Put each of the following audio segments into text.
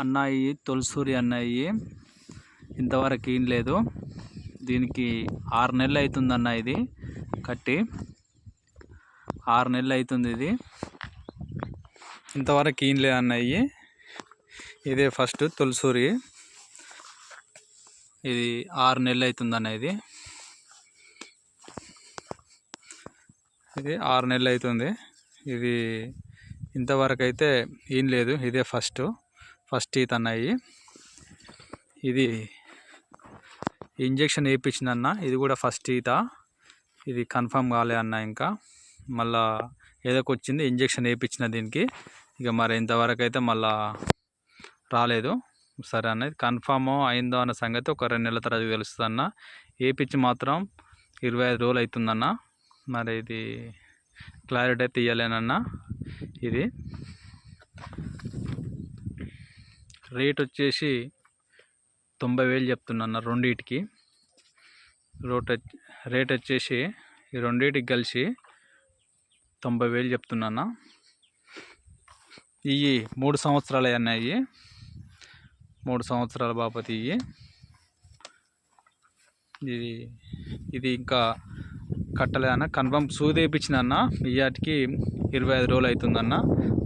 అన్నాయి తొలసూరి అన్నాయి ఇంతవరకు ఏం లేదు. దీనికి 6 నెలలు అవుతుందన్న ఇది కట్టి 6 నెలలు అవుతుంది. ఇది ఇంతవరకు ఏం లేదు అన్నాయి. ఇదే ఫస్ట్ తొలసూరి. ఇది 6 నెలలు అవుతుందన్న ఇది 6 నెలలు అవుతుంది. ఇది ఇంతవరకు అయితే ఏం లేదు. ఇదే ఫస్ట్ ఈత అన్నాయి. ఇది ఇంజెక్షన్ వేయించిందన్న. ఇది కూడా ఫస్ట్ ఈత. ఇది కన్ఫర్మ్ కాలే అన్న. ఇంకా మళ్ళా ఏదోకి వచ్చింది ఇంజెక్షన్ వేయించిన దీనికి. ఇక మరి ఇంతవరకు అయితే మళ్ళా రాలేదు. సరే అన్న, ఇది కన్ఫామ్ అయిందో అన్న సంగతి ఒక 2 నెలల తర్వాత తెలుస్తుంది అన్న. వేయించి మాత్రం 25 రోజులు అవుతుందన్న. మరి ఇది క్లారిటీ అయితే ఇవ్వలేనన్న. ఇది రేట్ వచ్చేసి 90,000 చెప్తున్నా రెండింటికి. రేట్ వచ్చేసి ఈ రెండింటికి కలిసి 90,000 చెప్తున్నా. ఇవి 3 సంవత్సరాలు అన్నాయి. 3 సంవత్సరాల బాపతి ఇది ఇంకా కట్టలే అన్న. కన్ఫర్మ్ సూది వేయించిన అన్న. ఇవాటికి 25 రోజులు అవుతుందన్న.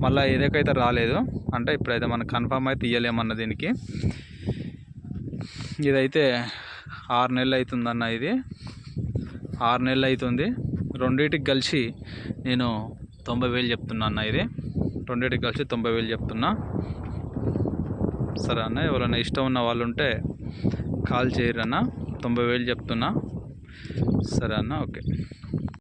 మళ్ళీ ఏదైతే రాలేదు అంటే ఇప్పుడైతే మనకు కన్ఫర్మ్ అయితే ఇవ్వలేమన్న. దీనికి ఇదైతే 6 నెలలు అవుతుందన్న. ఇది 6 నెలలు అవుతుంది. రెండింటికి కలిసి నేను 90,000 చెప్తున్నా అన్న. ఇది రెండింటికి కలిసి 90,000 చెప్తున్నా. సరే అన్న, ఎవరైనా ఇష్టం ఉన్న వాళ్ళు ఉంటే కాల్ చేయరన్న. 90,000 చెప్తున్నా. సరే అన్న, ఓకే.